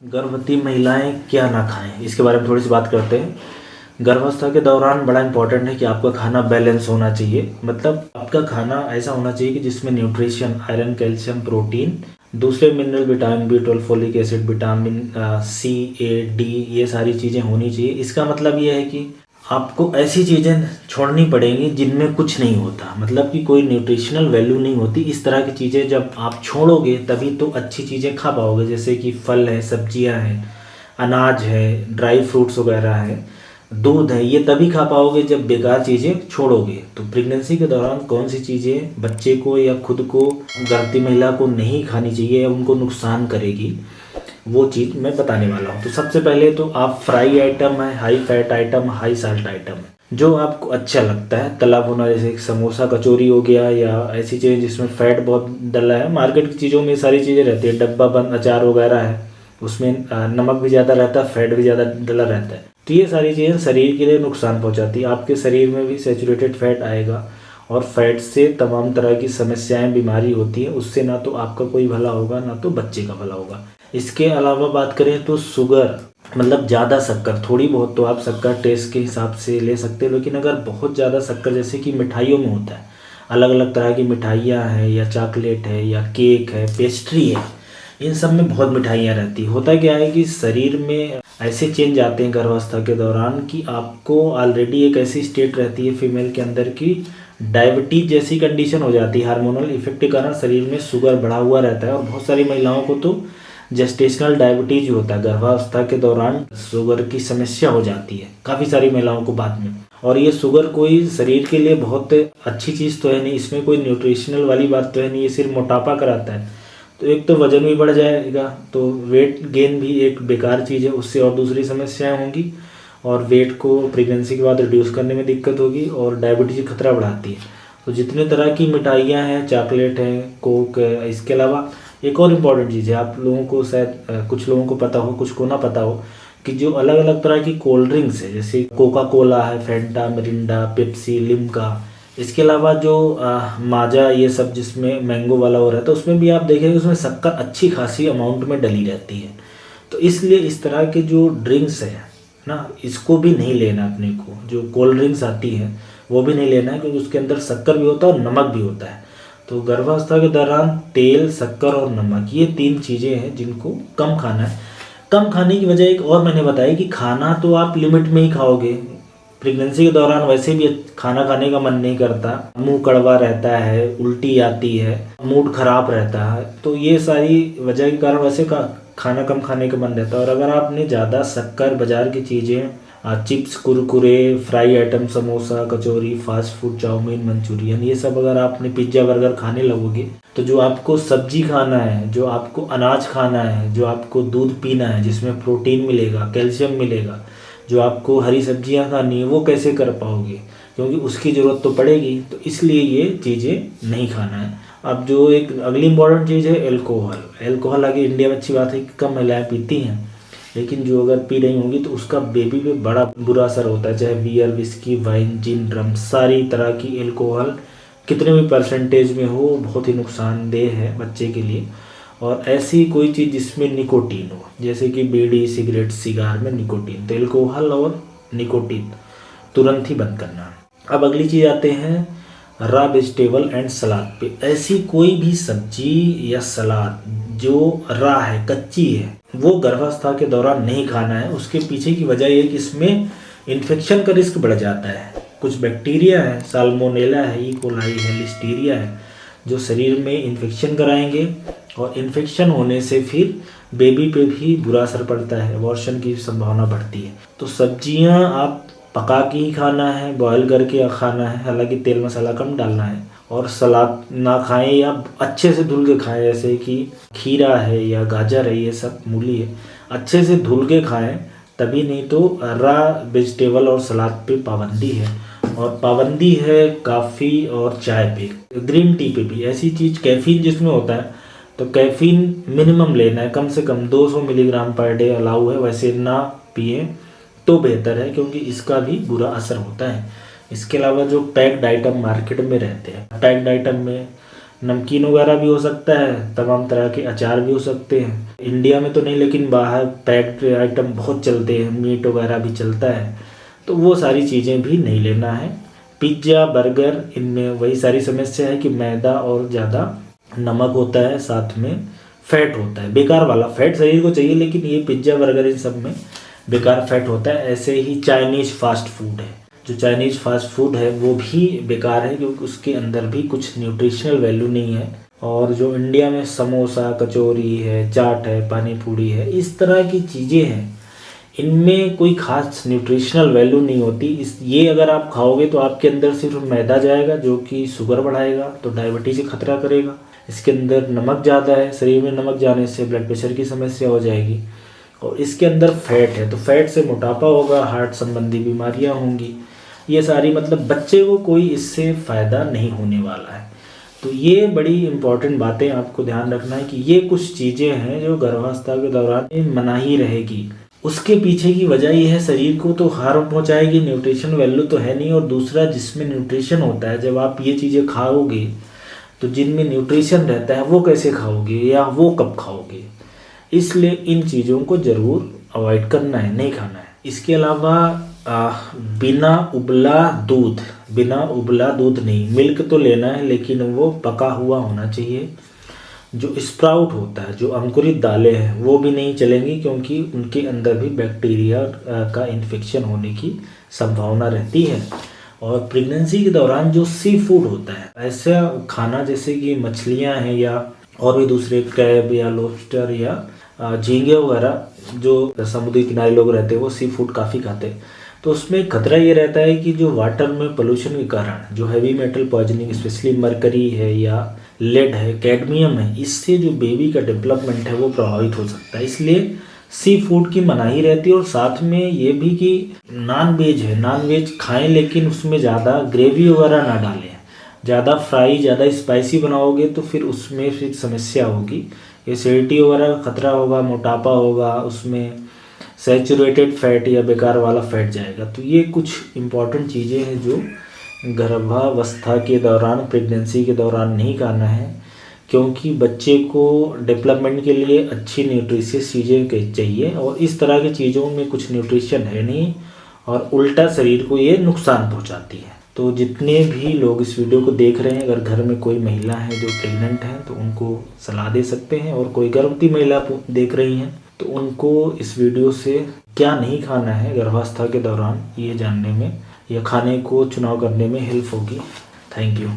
गर्भवती महिलाएं क्या ना खाएं, इसके बारे में थोड़ी सी बात करते हैं। गर्भावस्था के दौरान बड़ा इंपॉर्टेंट है कि आपका खाना बैलेंस होना चाहिए। मतलब आपका खाना ऐसा होना चाहिए कि जिसमें न्यूट्रिशन, आयरन, कैल्शियम, प्रोटीन, दूसरे mineral, vitamin B12, folic acid, vitamin C, A, D, ये सारी चीज़ें होनी चाहिए। इसका मतलब ये है कि आपको ऐसी चीज़ें छोड़नी पड़ेंगी जिनमें कुछ नहीं होता, मतलब कि कोई न्यूट्रिशनल वैल्यू नहीं होती। इस तरह की चीज़ें जब आप छोड़ोगे तभी तो अच्छी चीज़ें खा पाओगे, जैसे कि फल है, सब्जियां हैं, अनाज है, ड्राई फ्रूट्स वगैरह है, दूध है। ये तभी खा पाओगे जब बेकार चीज़ें छोड़ोगे। तो प्रेगनेंसी के दौरान कौन सी चीज़ें बच्चे को या खुद को, गर्भवती महिला को नहीं खानी चाहिए या उनको नुकसान करेगी, वो चीज़ मैं बताने वाला हूँ। तो सबसे पहले तो आप फ्राई आइटम है, high fat item, high salt item है, जो आपको अच्छा लगता है तला भुना, जैसे समोसा, कचौरी हो गया, या ऐसी चीज़ें जिसमें फैट बहुत डला है। मार्केट की चीज़ों में सारी चीज़ें रहती है, डब्बा बंद अचार वगैरह है, उसमें नमक भी ज़्यादा रहता है, फैट भी ज़्यादा डला रहता है। तो ये सारी चीज़ें शरीर के लिए नुकसान पहुँचाती है। आपके शरीर में भी सैचुरेटेड फैट आएगा और फैट से तमाम तरह की समस्याएं, बीमारी होती है। उससे ना तो आपका कोई भला होगा, ना तो बच्चे का भला होगा। इसके अलावा बात करें तो शुगर, मतलब ज़्यादा शक्कर, थोड़ी बहुत तो आप शक्कर टेस्ट के हिसाब से ले सकते हो, लेकिन अगर बहुत ज़्यादा शक्कर, जैसे कि मिठाइयों में होता है, अलग अलग तरह की मिठाइयाँ हैं, या चॉकलेट है, या केक है, पेस्ट्री है, इन सब में बहुत मिठाइयाँ रहती है। होता क्या है कि शरीर में ऐसे चेंज आते हैं गर्भावस्था के दौरान कि आपको ऑलरेडी एक ऐसी स्टेट रहती है फीमेल के अंदर की डायबिटीज जैसी कंडीशन हो जाती है। हार्मोनल इफेक्ट के कारण शरीर में शुगर बढ़ा हुआ रहता है, और बहुत सारी महिलाओं को तो जेस्टेशनल डायबिटीज होता है, गर्भावस्था के दौरान शुगर की समस्या हो जाती है काफ़ी सारी महिलाओं को बाद में। और ये शुगर कोई शरीर के लिए बहुत अच्छी चीज़ तो है नहीं, इसमें कोई न्यूट्रिशनल वाली बात तो है नहीं, ये सिर्फ मोटापा कराता है। तो एक तो वजन भी बढ़ जाएगा, तो वेट गेन भी एक बेकार चीज़ है, उससे और दूसरी समस्याएं होंगी, और वेट को प्रेगनेंसी के बाद रिड्यूस करने में दिक्कत होगी, और डायबिटीज खतरा बढ़ाती है। तो जितने तरह की मिठाइयाँ हैं, चॉकलेट है, कोक है, इसके अलावा एक और इम्पॉर्टेंट चीज़ है, आप लोगों को शायद कुछ लोगों को पता हो, कुछ को ना पता हो, कि जो अलग अलग तरह की कोल्ड ड्रिंक्स है, जैसे कोका कोला है, फेंटा, मिरिंडा, पेप्सी, लिम्का, इसके अलावा जो माजा, ये सब जिसमें मैंगो वाला हो रहा है, तो उसमें भी आप देखेंगे उसमें शक्कर अच्छी खासी अमाउंट में डली रहती है। तो इसलिए इस तरह के जो ड्रिंक्स है ना, इसको भी नहीं लेना अपने को। जो कोल्ड ड्रिंक्स आती है वो भी नहीं लेना है, क्योंकि उसके अंदर शक्कर भी होता है और नमक भी होता है। तो गर्भावस्था के दौरान तेल, शक्कर और नमक, ये तीन चीज़ें हैं जिनको कम खाना है। कम खाने की वजह एक और मैंने बताई कि खाना तो आप लिमिट में ही खाओगे। प्रेगनेंसी के दौरान वैसे भी खाना खाने का मन नहीं करता, मुंह कड़वा रहता है, उल्टी आती है, मूड खराब रहता है। तो ये सारी वजह के कारण वैसे खाना कम खाने का मन रहता है। और अगर आपने ज़्यादा शक्कर, बाजार की चीज़ें, chips, Kurkure, fry item, samosa, kachori, fast food, chow mein, Manchurian, ये सब अगर आपने पिज्ज़ा, बर्गर खाने लगोगे, तो जो आपको सब्जी खाना है, जो आपको अनाज खाना है, जो आपको दूध पीना है जिसमें प्रोटीन मिलेगा, कैल्शियम मिलेगा, जो आपको हरी सब्जियां खानी है, वो कैसे कर पाओगे, क्योंकि उसकी ज़रूरत तो पड़ेगी। तो इसलिए ये चीज़ें नहीं खाना है। अब जो एक अगली इम्पॉर्टेंट चीज़ है, एल्कोहल। एल्कोहल आगे इंडिया में अच्छी बात है कि कम महिलाएं पीती हैं, लेकिन जो अगर पी रही होंगी तो उसका बेबी पे बड़ा बुरा असर होता है। चाहे बियर, विस्की, वाइन, जिन, रम, सारी तरह की एल्कोहल कितने भी परसेंटेज में हो, बहुत ही नुकसानदेह है बच्चे के लिए। और ऐसी कोई चीज़ जिसमें निकोटीन हो, जैसे कि बीड़ी, सिगरेट, सिगार में निकोटीन, तो एल्कोहल और निकोटीन तुरंत ही बंद करना। अब अगली चीज़ आते हैं रा वेजिटेबल एंड सलाद पे। ऐसी कोई भी सब्जी या सलाद जो रा है, कच्ची है, वो गर्भावस्था के दौरान नहीं खाना है। उसके पीछे की वजह ये कि इसमें इन्फेक्शन का रिस्क बढ़ जाता है। कुछ बैक्टीरिया है, साल्मोनेला है, ई कोलाई है, लिस्टीरिया है, जो शरीर में इन्फेक्शन कराएंगे, और इन्फेक्शन होने से फिर बेबी पे भी बुरा असर पड़ता है, अबॉर्शन की संभावना बढ़ती है। तो सब्जियां आप पका के ही खाना है, बॉयल करके खाना है, हालांकि तेल मसाला कम डालना है। और सलाद ना खाएं, या अच्छे से धुल के खाएं, जैसे कि खीरा है या गाजर है, ये सब मूली है, अच्छे से धुल के खाएं, तभी। नहीं तो रा वेजिटेबल और सलाद पे पाबंदी है। और पाबंदी है कॉफ़ी और चाय पे, ग्रीन टी पे भी। ऐसी चीज़ कैफीन जिसमें होता है, तो कैफीन मिनिमम लेना है, कम से कम 200 मिलीग्राम पर डे अलाउ है। वैसे ना पिए तो बेहतर है, क्योंकि इसका भी बुरा असर होता है। इसके अलावा जो पैक्ड आइटम मार्केट में रहते हैं, पैक्ड आइटम में नमकीन वगैरह भी हो सकता है, तमाम तरह के अचार भी हो सकते हैं। इंडिया में तो नहीं, लेकिन बाहर पैक्ड आइटम बहुत चलते हैं, मीट वगैरह भी चलता है, तो वो सारी चीज़ें भी नहीं लेना है। पिज्ज़ा, बर्गर, इनमें वही सारी समस्या है कि मैदा और ज़्यादा नमक होता है, साथ में फैट होता है, बेकार वाला फैट शरीर को चाहिए, लेकिन ये पिज्ज़ा बर्गर इन सब में बेकार फैट होता है। ऐसे ही चाइनीज़ फास्ट फूड है, जो चाइनीज़ फास्ट फूड है वो भी बेकार है, क्योंकि उसके अंदर भी कुछ न्यूट्रिशनल वैल्यू नहीं है। और जो इंडिया में समोसा, कचौरी है, चाट है, पानी पूरी है, इस तरह की चीज़ें हैं, इनमें कोई खास न्यूट्रिशनल वैल्यू नहीं होती। ये अगर आप खाओगे तो आपके अंदर सिर्फ मैदा जाएगा, जो कि शुगर बढ़ाएगा, तो डायबिटीज़ का खतरा करेगा। इसके अंदर नमक ज़्यादा है, शरीर में नमक जाने से ब्लड प्रेशर की समस्या हो जाएगी। और इसके अंदर फैट है, तो फैट से मोटापा होगा, हार्ट संबंधी बीमारियां होंगी। ये सारी मतलब बच्चे को कोई इससे फ़ायदा नहीं होने वाला है। तो ये बड़ी इंपॉर्टेंट बातें आपको ध्यान रखना है कि ये कुछ चीज़ें हैं जो गर्भावस्था के दौरान मनाही रहेगी। उसके पीछे की वजह ये है, शरीर को तो हार्म पहुंचाएगी, न्यूट्रिशन वैल्यू तो है नहीं। और दूसरा, जिसमें न्यूट्रिशन होता है, जब आप ये चीज़ें खाओगे तो जिनमें न्यूट्रिशन रहता है वो कैसे खाओगे या वो कब खाओगे। इसलिए इन चीज़ों को ज़रूर अवॉइड करना है, नहीं खाना है। इसके अलावा बिना उबला दूध नहीं, मिल्क तो लेना है, लेकिन वो पका हुआ होना चाहिए। जो स्प्राउट होता है, जो अंकुरित दालें हैं, वो भी नहीं चलेंगी, क्योंकि उनके अंदर भी बैक्टीरिया का इन्फेक्शन होने की संभावना रहती है। और प्रेगनेंसी के दौरान जो सी फूड होता है, ऐसा खाना जैसे कि मछलियां हैं या और भी दूसरे क्रैब या लॉबस्टर या झींगे वगैरह, जो समुद्री किनारे लोग रहते हैं वो सी फूड काफ़ी खाते हैं। तो उसमें खतरा ये रहता है कि जो वाटर में पोल्यूशन के कारण जो heavy metal poisoning, specially mercury है या लेड है, कैडमियम है, इससे जो बेबी का डेवलपमेंट है वो प्रभावित हो सकता है। इसलिए सी फूड की मनाही रहती है। और साथ में ये भी कि नॉन वेज है, नॉन वेज खाएं, लेकिन उसमें ज़्यादा ग्रेवी वगैरह ना डालें। ज़्यादा फ्राई, ज़्यादा स्पाइसी बनाओगे तो फिर उसमें फिर समस्या होगी, एसिडिटी वगैरह का खतरा होगा, मोटापा होगा, उसमें सैचुरेटेड फैट या बेकार वाला फैट जाएगा। तो ये कुछ इम्पॉर्टेंट चीज़ें हैं जो गर्भावस्था के दौरान, प्रेगनेंसी के दौरान नहीं खाना है, क्योंकि बच्चे को डेवलपमेंट के लिए अच्छी न्यूट्रिशियस चीज़ें चाहिए। और इस तरह की चीज़ों में कुछ न्यूट्रिशन है नहीं, और उल्टा शरीर को ये नुकसान पहुंचाती है। तो जितने भी लोग इस वीडियो को देख रहे हैं, अगर घर में कोई महिला है जो प्रेग्नेंट है तो उनको सलाह दे सकते हैं। और कोई गर्भवती महिला देख रही हैं तो उनको इस वीडियो से क्या नहीं खाना है गर्भावस्था के दौरान, ये जानने में या खाने को चुनाव करने में हेल्प होगी। Thank you.